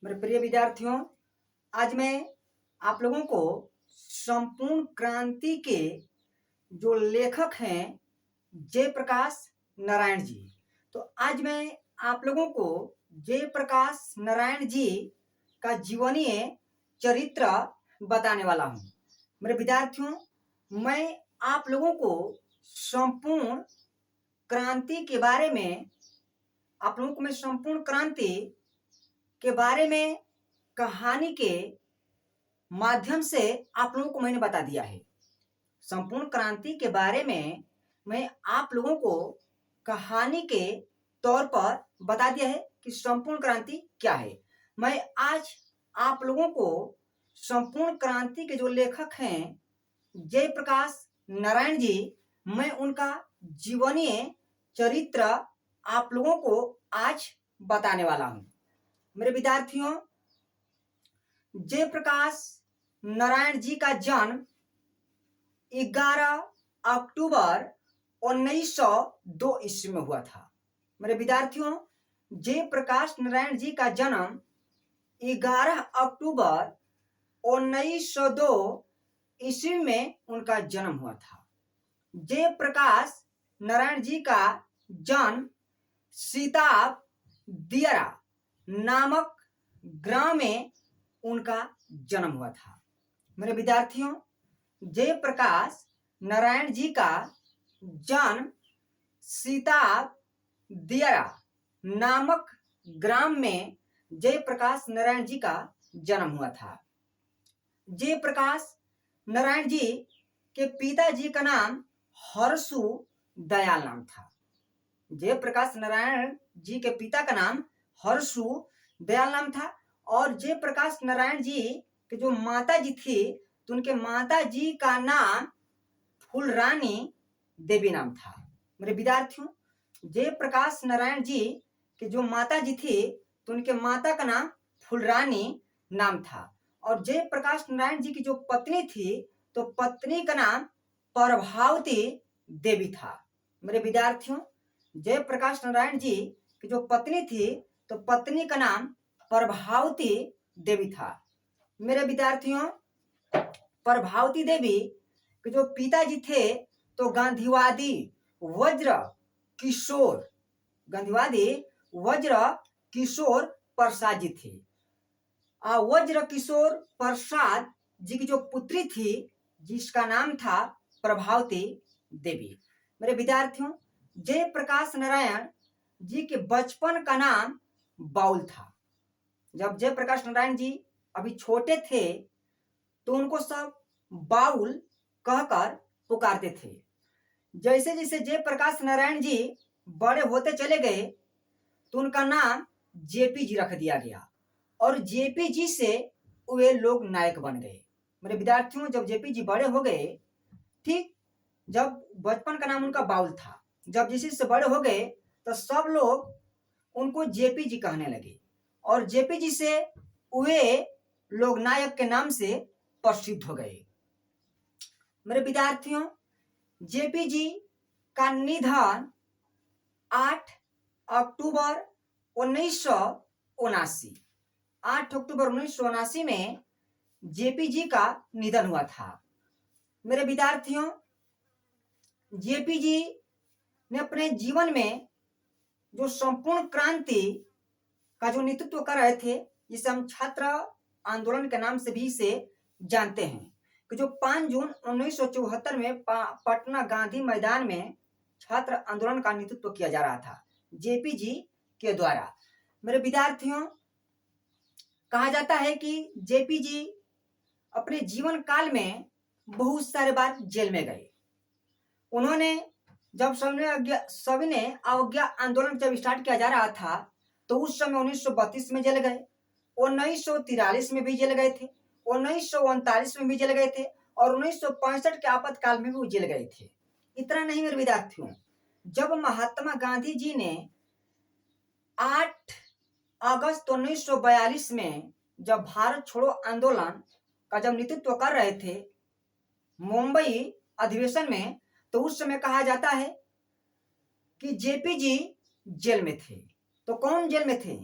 मेरे प्रिय विद्यार्थियों, आज मैं आप लोगों को संपूर्ण क्रांति के जो लेखक हैं जयप्रकाश नारायण जी। तो आज मैं आप लोगों को जयप्रकाश नारायण जी का जीवनीय चरित्र बताने वाला हूँ। मेरे विद्यार्थियों, मैं आप लोगों को संपूर्ण क्रांति के बारे में आप लोगों को मैं संपूर्ण क्रांति के बारे में कहानी के माध्यम से आप लोगों को मैंने बता दिया है। संपूर्ण क्रांति के बारे में मैं आप लोगों को कहानी के तौर पर बता दिया है कि संपूर्ण क्रांति क्या है। मैं आज आप लोगों को संपूर्ण क्रांति के जो लेखक हैं जयप्रकाश नारायण जी, मैं उनका जीवनीय चरित्र आप लोगों को आज बताने वाला हूं। मेरे विद्यार्थियों, जयप्रकाश नारायण जी का जन्म 11 अक्टूबर 1902 ईस्वी में हुआ था। मेरे विद्यार्थियों, जयप्रकाश नारायण जी का जन्म 11 अक्टूबर 1902 ईस्वी में उनका जन्म हुआ था। जयप्रकाश नारायण जी का जन्म सीताब दियरा नामक ग्राम में उनका जन्म हुआ था। मेरे विद्यार्थियों, जयप्रकाश नारायण जी का जन्म सीताब दियरा नामक ग्राम में जयप्रकाश नारायण जी का जन्म हुआ था। जयप्रकाश नारायण जी के पिताजी का नाम हरसु दयाल नाम था। जयप्रकाश नारायण जी के पिता का नाम हरसु दयाल नाम था और जयप्रकाश नारायण जी के जो माता जी थी तो उनके माता जी का नाम फूलरानी देवी नाम था। मेरे विद्यार्थियों, जयप्रकाश नारायण जी के जो माता जी थी तो उनके माता का नाम फूलरानी नाम था और जयप्रकाश नारायण जी की जो पत्नी थी तो पत्नी का नाम प्रभावती देवी था। मेरे विद्यार्थियों, जयप्रकाश नारायण जी की जो पत्नी थी तो पत्नी का नाम प्रभावती देवी था। मेरे विद्यार्थियों, प्रभावती देवी के जो पिताजी थे तो गांधीवादी वज्र किशोर प्रसाद जी थे। वज्र किशोर प्रसाद जी की जो पुत्री थी जिसका नाम था प्रभावती देवी। मेरे विद्यार्थियों, जयप्रकाश नारायण जी के बचपन का नाम बाउल था। जब जयप्रकाश नारायण जी अभी छोटे थे तो उनको सब बाउल कहकर पुकारते थे। जैसे जैसे जयप्रकाश नारायण जी बड़े होते चले गए तो उनका नाम जेपी जी रख दिया गया और जेपी जी से वे लोग नायक बन गए। मेरे विद्यार्थियों, जब जेपी जी बड़े हो गए, ठीक जब बचपन का नाम उनका बाउल था, जब जैसे से बड़े हो गए तो सब लोग उनको जेपी जी कहने लगे और जेपी जी से वे लोग नायक के नाम से प्रसिद्ध हो गए। मेरे विद्यार्थियों, जेपी जी का निधन 8 अक्टूबर 1979 8 अक्टूबर 1979 में जेपी जी का निधन हुआ था। मेरे विद्यार्थियों, जेपी जी ने अपने जीवन में जो संपूर्ण क्रांति का जो नेतृत्व कर रहे थे, जिसे हम छात्र आंदोलन के नाम से भी इसे जानते हैं, कि जो 5 जून 1974 में पटना गांधी मैदान में छात्र आंदोलन का नेतृत्व किया जा रहा था जेपी जी के द्वारा। मेरे विद्यार्थियों, कहा जाता है कि जेपी जी अपने जीवन काल में बहुत सारे बार जेल में गए। उन्होंने जब सविनय अवज्ञा आंदोलन जब स्टार्ट किया जा रहा था तो उस समय 1932 में जेल गए, 1943 में भी जेल गए थे, 1939 में भी जेल गए थे और 1965 के आपातकाल में भी वो जेल गए थे। इतना नहीं मेरे विद्यार्थियों, जब महात्मा गांधी जी ने 8 अगस्त 1942 में जब भारत छोड़ो आंदोलन का जब नेतृत्व कर रहे थे मुंबई अधिवेशन में, तो उस समय कहा जाता है कि जेपी जी जेल में थे। तो कौन जेल में थे?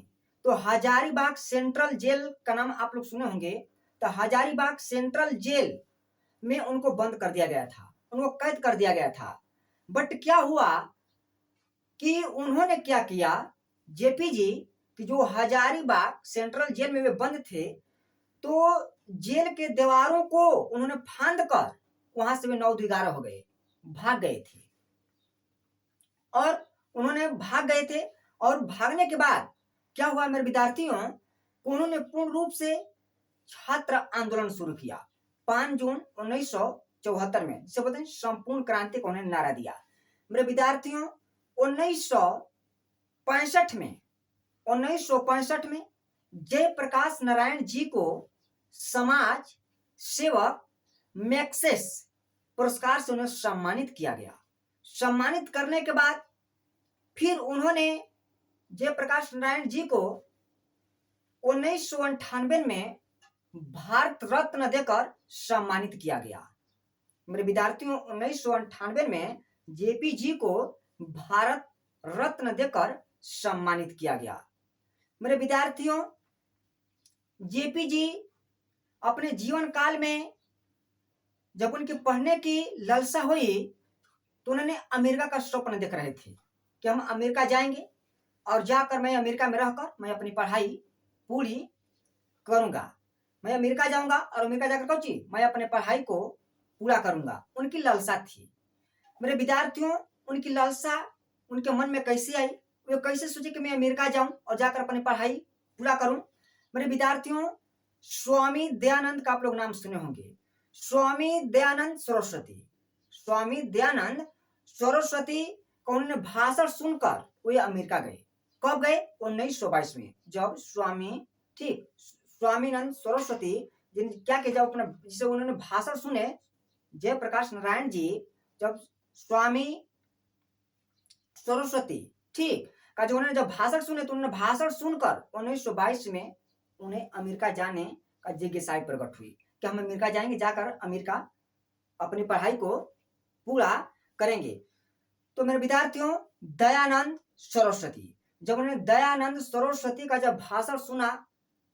तो हजारीबाग सेंट्रल जेल का नाम आप लोग सुने होंगे। तो हजारीबाग सेंट्रल जेल में उनको बंद कर दिया गया था, उनको कैद कर दिया गया था। बट क्या हुआ कि उन्होंने क्या किया, जेपी जी कि जो हजारीबाग सेंट्रल जेल में वे बंद थे, तो जेल के दीवारों को उन्होंने फांद कर वहां से वे 9-11 हो गए, भाग गए थे। और उन्होंने भाग गए थे और भागने के बाद क्या हुआ मेरे विद्यार्थियों, उन्होंने पूर्ण रूप से छात्र आंदोलन शुरू किया 5 जून 1974 में, जिसे बोलते हैं संपूर्ण क्रांति को उन्होंने नारा दिया। मेरे विद्यार्थियों 1965 में जयप्रकाश नारायण जी को समाज सेवक मैक्सेस पुरस्कार से उन्हें सम्मानित किया गया। सम्मानित करने के बाद फिर उन्होंने जयप्रकाश नारायण जी को 1998 में भारत रत्न देकर सम्मानित किया गया। मेरे विद्यार्थियों 1998 में जेपी जी को भारत रत्न देकर सम्मानित किया गया। मेरे विद्यार्थियों जेपी जी अपने जीवन काल में जब उनकी पढ़ने की लालसा हुई तो उन्होंने अमेरिका का स्वप्न देख रहे थे कि हम अमेरिका जाएंगे और जाकर मैं अमेरिका में रहकर मैं अपनी पढ़ाई पूरी करूंगा। मैं अमेरिका जाऊंगा और अमेरिका जाकर कौची मैं अपने पढ़ाई को पूरा करूंगा, उनकी लालसा थी। मेरे विद्यार्थियों उनकी लालसा उनके मन में कैसे आई, वे कैसे सोचे कि मैं अमेरिका जाऊं और जाकर अपनी पढ़ाई पूरा करूं। मेरे विद्यार्थियों स्वामी दयानंद का आप लोग नाम सुने होंगे, स्वामी दयानंद सरस्वती को उन्होंने भाषण सुनकर वे अमेरिका गए। कब गए? 1922 में, जब स्वामीनंद सरस्वती क्या किया, जब अपना जिसे उन्होंने भाषण सुने जयप्रकाश नारायण जी, जब स्वामी सरस्वती का जो उन्होंने जब भाषण सुने तो उन्होंने भाषण सुनकर 1922 में उन्हें अमेरिका जाने का जिज्ञासा प्रकट हुई कि हम अमेरिका जाएंगे, जाकर अमेरिका अपनी पढ़ाई को पूरा करेंगे। तो मेरे विद्यार्थियों दयानंद सरस्वती, जब उन्होंने दयानंद सरस्वती का जब भाषण सुना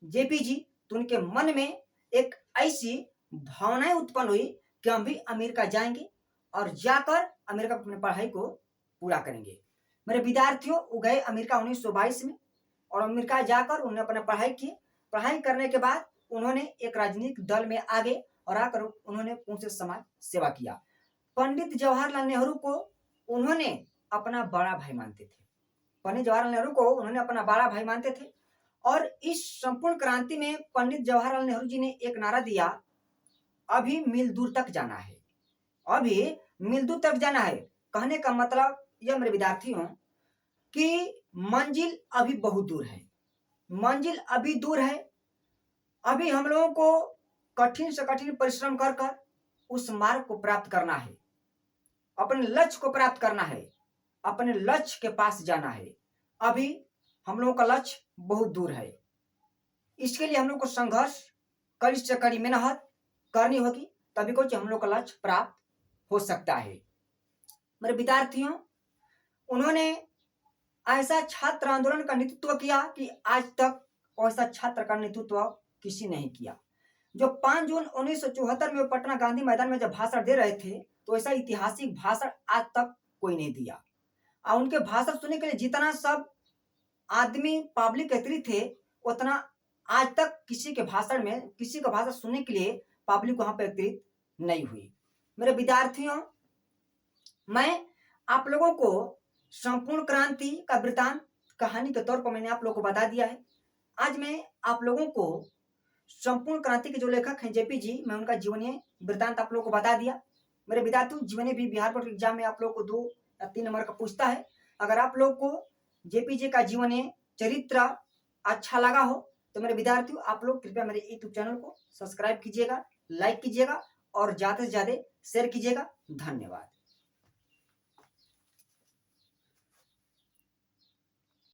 जेपी जी, तो उनके मन में एक ऐसी भावनाएं उत्पन्न हुई कि हम भी अमेरिका जाएंगे और जाकर अमेरिका अपनी पढ़ाई को पूरा करेंगे। मेरे विद्यार्थियों वो गए अमेरिका 1922 में और अमेरिका जाकर उन्होंने अपना पढ़ाई की। पढ़ाई करने के बाद उन्होंने एक राजनीतिक दल में आगे और आकर उन्होंने पूर्ण समाज सेवा किया। पंडित जवाहरलाल नेहरू को उन्होंने अपना बड़ा भाई मानते थे, पंडित जवाहरलाल नेहरू को उन्होंने अपना बड़ा भाई मानते थे। और इस संपूर्ण क्रांति में पंडित जवाहरलाल नेहरू जी ने एक नारा दिया, अभी मील दूर तक जाना है, अभी मील दूर तक जाना है। कहने का मतलब यह मेरे विद्यार्थियों कि मंजिल अभी बहुत दूर है, मंजिल अभी दूर है। अभी हम लोगों को कठिन से कठिन परिश्रम कर कर उस मार्ग को प्राप्त करना है, अपने लक्ष्य को प्राप्त करना है, अपने लक्ष्य के पास जाना है। अभी हम लोगों का लक्ष्य बहुत दूर है, इसके लिए हम लोग को संघर्ष कड़ी से कड़ी मेहनत करनी होगी, तभी कुछ हम लोग का लक्ष्य प्राप्त हो सकता है। मेरे विद्यार्थियों उन्होंने ऐसा छात्र आंदोलन का नेतृत्व किया कि आज तक ऐसा छात्र का नेतृत्व किसी नहीं किया। जो 5 जून 1974 में पटना गांधी मैदान में जब भाषण दे रहे थे तो ऐसा ऐतिहासिक भाषण आज तक कोई नहीं दिया। और उनके भाषण सुनने के लिए जितना सब आदमी पब्लिक एकत्रित थे उतना आज तक किसी का भाषण सुनने के लिए पब्लिक वहां पर एकत्रित नहीं हुई। मेरे विद्यार्थियों मैं आप लोगों को संपूर्ण क्रांति का वृतांत कहानी के तौर पर मैंने आप लोगों को बता दिया है। आज मैं आप लोगों को संपूर्ण क्रांति के जो लेखक हैं जेपी जी, मैं उनका जीवनीय वृतांत आप लोगों को बता दिया। मेरे विद्यार्थियों जीवनी भी बिहार बोर्ड एग्जाम में आप लोगों को 2 या 3 नंबर का पूछता है। अगर आप लोग को जेपी जी का जीवनीय चरित्र अच्छा लगा हो तो मेरे विद्यार्थियों आप लोग कृपया मेरे यूट्यूब चैनल को सब्सक्राइब कीजिएगा, लाइक कीजिएगा और ज्यादा से ज्यादा शेयर कीजिएगा। धन्यवाद।